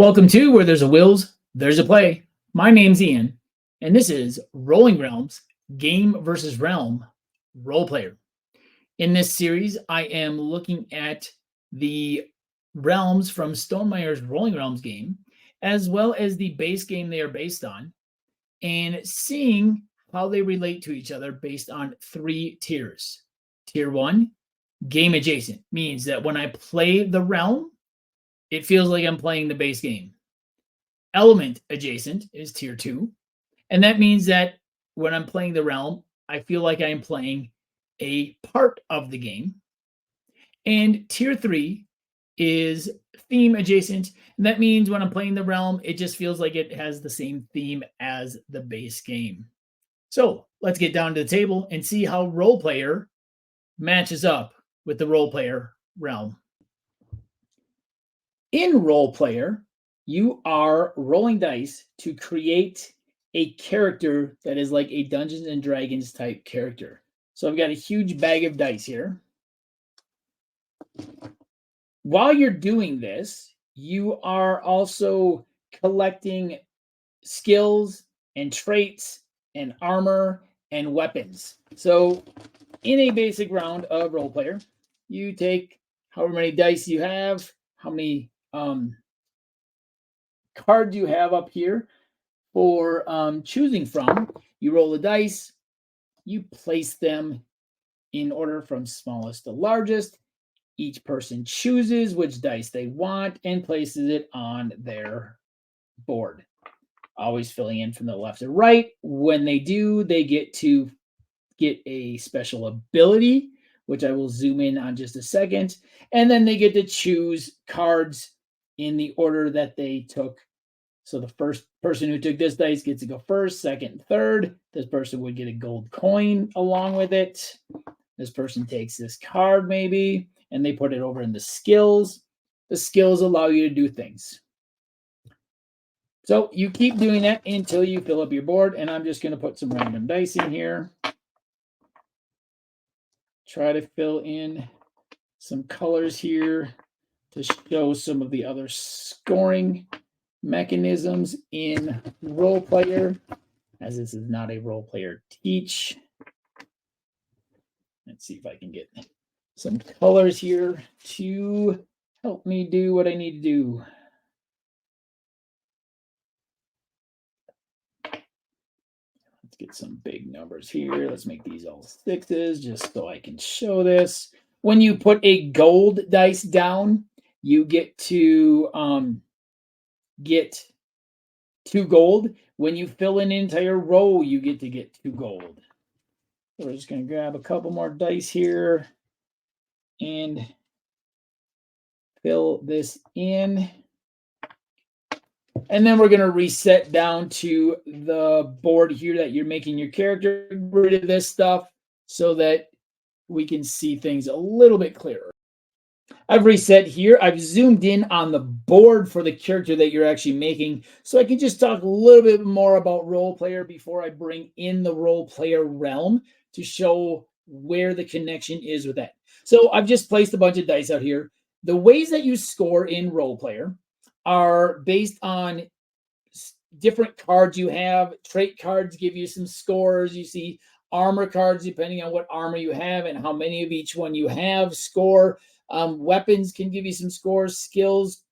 Welcome to Where There's a Wills, There's a Play. My name's Ian, and this is Rolling Realms Game versus Realm Role Player. In this series, I am looking at the realms from Stonemeier's Rolling Realms game, as well as the base game they are based on, and seeing how they relate to each other based on three tiers. Tier 1, game adjacent, means that when I play the realm, it feels like I'm playing the base game. Element adjacent is tier 2, and that means that when I'm playing the realm, I feel like I am playing a part of the game. And tier 3 is theme adjacent, and that means when I'm playing the realm, it just feels like it has the same theme as the base game. So let's get down to the table and see how role player matches up with the role player realm. In role player, you are rolling dice to create a character that is like a Dungeons and Dragons type character. So I've got a huge bag of dice here. While you're doing this, you are also collecting skills and traits and armor and weapons. So in a basic round of role player, you take however many dice you have, how many cards you have up here for choosing from. You roll the dice, you place them in order from smallest to largest. Each person chooses which dice they want and places it on their board, always filling in from the left to right. When they do, they get to get a special ability, which I will zoom in on just a second. And then they get to choose cards in the order that they took. So the first person who took this dice gets to go first, second, third. This person would get a gold coin along with it. This person takes this card maybe, and they put it over in the skills. The skills allow you to do things. So you keep doing that until you fill up your board, and I'm just going to put some random dice in here. Try to fill in some colors here to show some of the other scoring mechanisms in role player, as this is not a role player teach. Let's see if I can get some colors here to help me do what I need to do. Let's get some big numbers here. Let's make these all sixes just so I can show this. When you put a gold dice down, you get to get 2 gold. When you fill in an entire row, you get to get 2 gold. So we're just going to grab a couple more dice here and fill this in. And then we're going to reset down to the board here that you're making your character. Get rid of this stuff so that we can see things a little bit clearer. I've reset here. I've zoomed in on the board for the character that you're actually making, so I can just talk a little bit more about role player before I bring in the role player realm to show where the connection is with that. So I've just placed a bunch of dice out here. The ways that you score in role player are based on different cards you have. Trait cards give you some scores. You see armor cards, depending on what armor you have and how many of each one you have, score. Weapons can give you some scores. Skills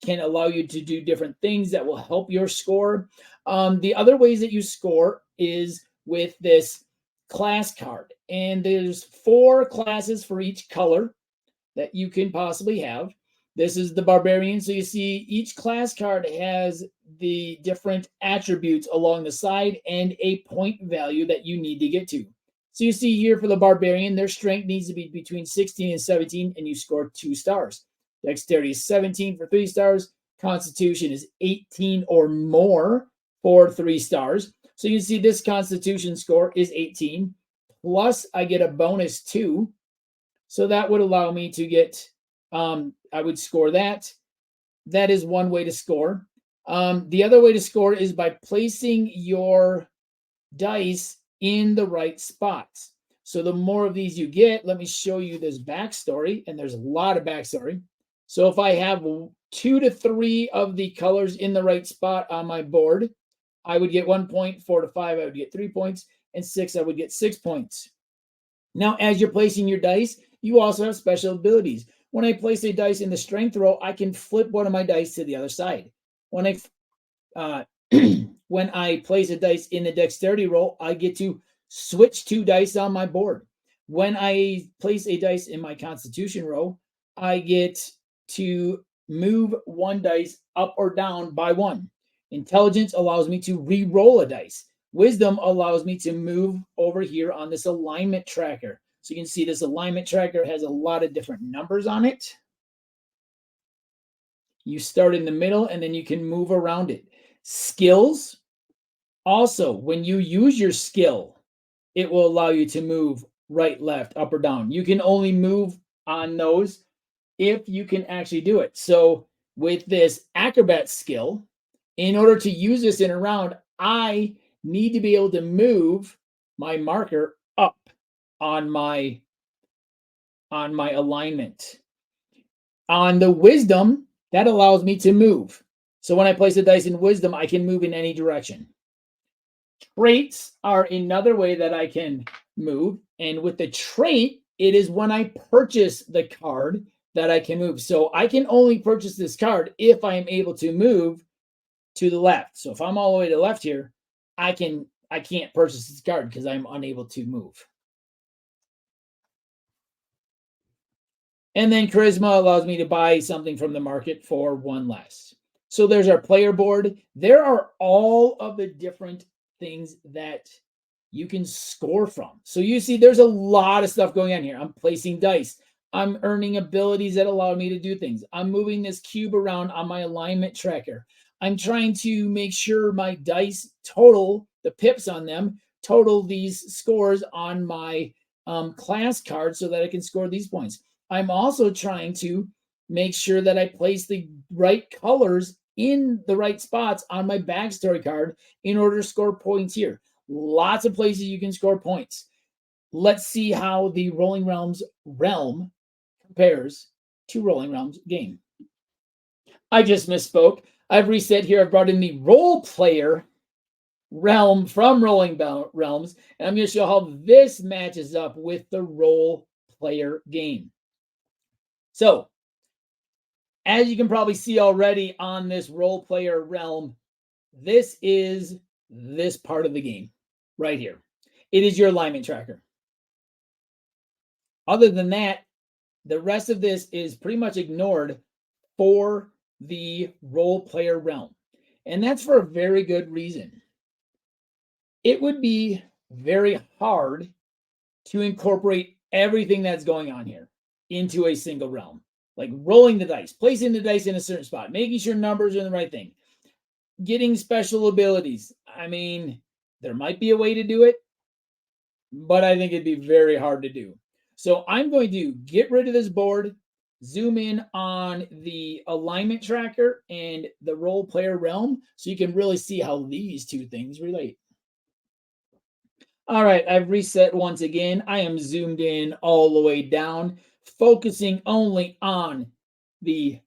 can allow you to do different things that will help your score. The other ways that you score is with this class card. And there's 4 classes for each color that you can possibly have. This is the barbarian. So you see each class card has the different attributes along the side and a point value that you need to get to. So you see here for the barbarian, their strength needs to be between 16 and 17, and you score 2 stars. Dexterity is 17 for 3 stars. Constitution is 18 or more for 3 stars. So you see this constitution score is 18. Plus I get a bonus 2. So that would allow me to get, I would score that. That is one way to score. The other way to score is by placing your dice in the right spots. So the more of these you get, let me show you this backstory, and there's a lot of backstory. So if I have 2 to 3 of the colors in the right spot on my board, I would get 1 point. 4 to 5, I would get 3 points. And 6, I would get 6 points. Now, as you're placing your dice, you also have special abilities. When I place a dice in the strength row, I can flip one of my dice to the other side. When I uh, when I place a dice in the dexterity roll, I get to switch 2 dice on my board. When I place a dice in my constitution row, I get to move 1 dice up or down by 1. Intelligence allows me to re-roll a dice. Wisdom allows me to move over here on this alignment tracker. So you can see this alignment tracker has a lot of different numbers on it. You start in the middle and then you can move around it. Skills, also, when you use your skill, it will allow you to move right, left, up, or down. You can only move on those if you can actually do it. So with this acrobat skill, in order to use this in a round, I need to be able to move my marker up on my alignment. On the wisdom, that allows me to move. So when I place a dice in wisdom, I can move in any direction. Traits are another way that I can move. And with the trait, it is when I purchase the card that I can move. So I can only purchase this card if I am able to move to the left. So if I'm all the way to the left here, I can't purchase this card because I'm unable to move. And then charisma allows me to buy something from the market for 1 less. So there's our player board. There are all of the different things that you can score from. So you see there's a lot of stuff going on here. I'm placing dice. I'm earning abilities that allow me to do things. I'm moving this cube around on my alignment tracker. I'm trying to make sure my dice total, the pips on them, total these scores on my class card so that I can score these points. I'm also trying to make sure that I place the right colors in the right spots on my backstory card in order to score points here. Lots of places you can score points. Let's see how the Rolling Realms realm compares to Rolling Realms game. I just misspoke. I've reset here. I've brought in the role player realm from Rolling Realms, and I'm going to show how this matches up with the role player game. So, as you can probably see already on this role player realm, this is this part of the game right here. It is your alignment tracker. Other than that, the rest of this is pretty much ignored for the role player realm. And that's for a very good reason. It would be very hard to incorporate everything that's going on here into a single realm. Like rolling the dice, placing the dice in a certain spot, making sure numbers are in the right thing, getting special abilities. I mean, there might be a way to do it, but I think it'd be very hard to do. So I'm going to get rid of this board, zoom in on the alignment tracker and the role player realm so you can really see how these two things relate. All right, I've reset once again. I am zoomed in all the way down, focusing only on the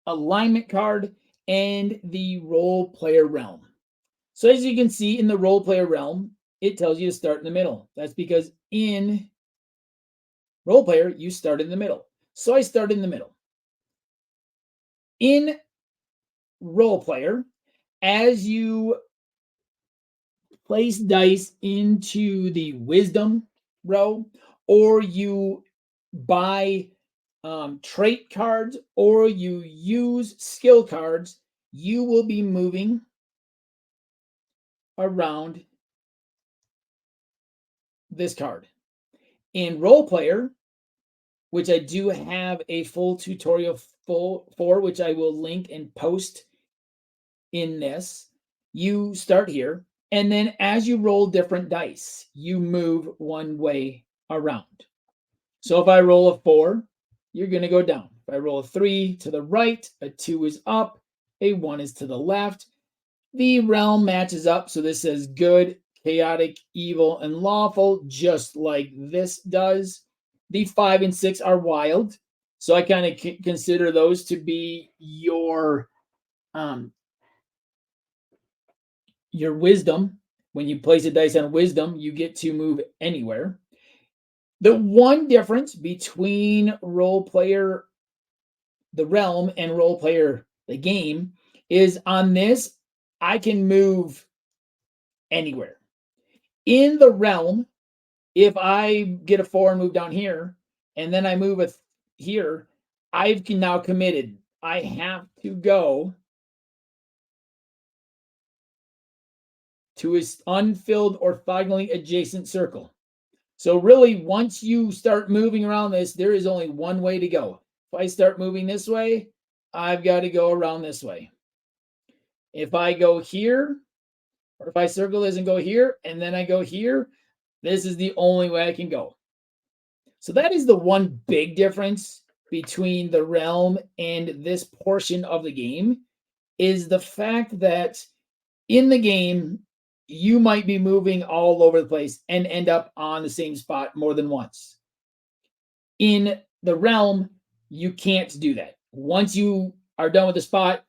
alignment card and the role player realm. So as you can see in the role player realm, it tells you to start in the middle. That's because in role player, you start in the middle. So I start in the middle. In role player, as you place dice into the wisdom row, or you buy trait cards, or you use skill cards, you will be moving around this card. In role player, which I do have a full tutorial for, which I will link and post in this, you start here. And then as you roll different dice, you move one way around. So if I roll a 4, you're going to go down. If I roll a 3 to the right, a 2 is up, a 1 is to the left. The realm matches up. So this says good, chaotic, evil, and lawful, just like this does. The 5 and 6 are wild. So I kind of consider those to be um, your wisdom. When you place a dice on wisdom, you get to move anywhere. The one difference between role player the realm and role player the game is on this I can move anywhere. In the realm, if I get a 4 and move down here and then I move here, I've now committed. I have to go to his unfilled orthogonally adjacent circle. So really, once you start moving around this, there is only one way to go. If I start moving this way, I've got to go around this way. If I go here, or if I circle this and go here, and then I go here, this is the only way I can go. So that is the one big difference between the realm and this portion of the game, is the fact that in the game, you might be moving all over the place and end up on the same spot more than once. In the realm, you can't do that. Once you are done with the spot,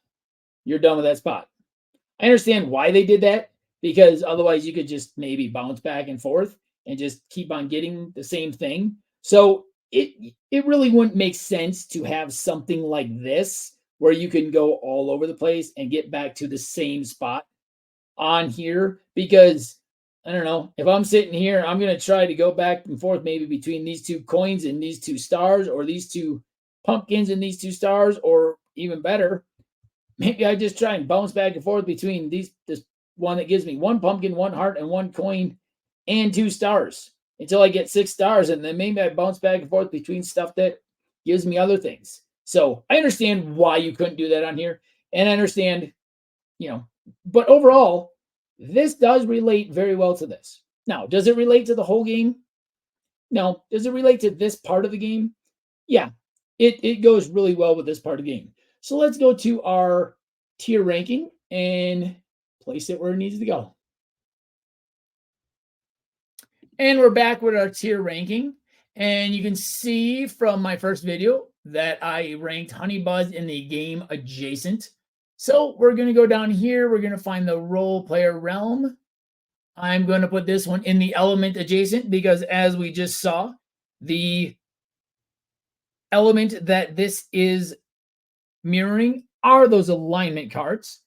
you're done with that spot. I understand why they did that, because otherwise you could just maybe bounce back and forth and just keep on getting the same thing. So it really wouldn't make sense to have something like this where you can go all over the place and get back to the same spot on here, because I don't know, if I'm sitting here, I'm going to try to go back and forth maybe between these two coins and these two stars, or these two pumpkins and these two stars, or even better, maybe I just try and bounce back and forth between this one that gives me one pumpkin, one heart, and one coin, and 2 stars until I get 6 stars, and then maybe I bounce back and forth between stuff that gives me other things. So I understand why you couldn't do that on here, and I understand, but overall, this does relate very well to this. Now, does it relate to the whole game? No. Does it relate to this part of the game? Yeah, it goes really well with this part of the game. So let's go to our tier ranking and place it where it needs to go. And we're back with our tier ranking. And you can see from my first video that I ranked Honey Buzz in the game adjacent. So we're going to go down here. We're going to find the role player realm. I'm going to put this one in the element adjacent because, as we just saw, the element that this is mirroring are those alignment cards.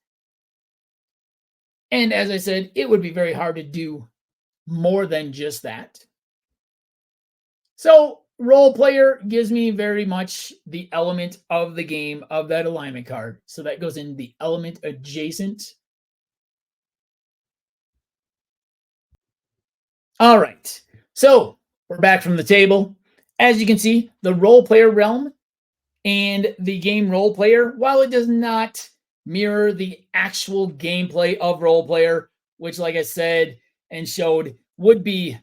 And as I said, it would be very hard to do more than just that. So role player gives me very much the element of the game of that alignment card. So that goes in the element adjacent. All right. So we're back from the table. As you can see, the role player realm and the game role player, while it does not mirror the actual gameplay of role player, which, like I said and showed, would be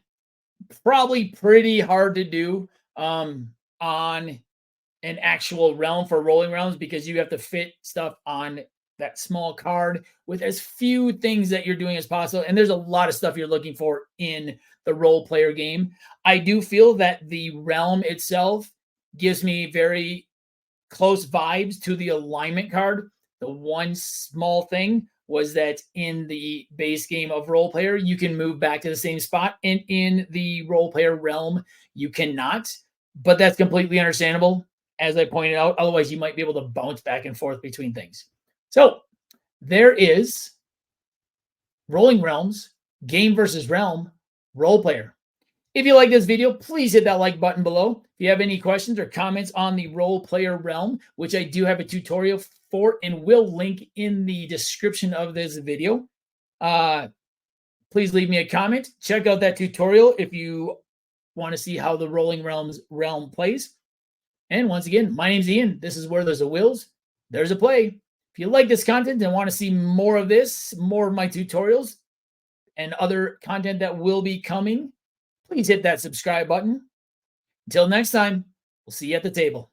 probably pretty hard to do on an actual realm for rolling realms, because you have to fit stuff on that small card with as few things that you're doing as possible. And there's a lot of stuff you're looking for in the role player game. I do feel that the realm itself gives me very close vibes to the alignment card. The one small thing was that in the base game of role player, you can move back to the same spot, and in the role player realm, you cannot. But that's completely understandable, as I pointed out. Otherwise, you might be able to bounce back and forth between things. So there is Rolling Realms, game versus realm, role player. If you like this video, please hit that like button below. If you have any questions or comments on the role player realm, which I do have a tutorial for and will link in the description of this video, please leave me a comment. Check out that tutorial if you want to see how the Rolling Realms realm plays. And once again, my name's Ian. This is Where There's a Wills, There's a Play. If you like this content and want to see more of this, more of my tutorials, and other content that will be coming, please hit that subscribe button. Until next time, we'll see you at the table.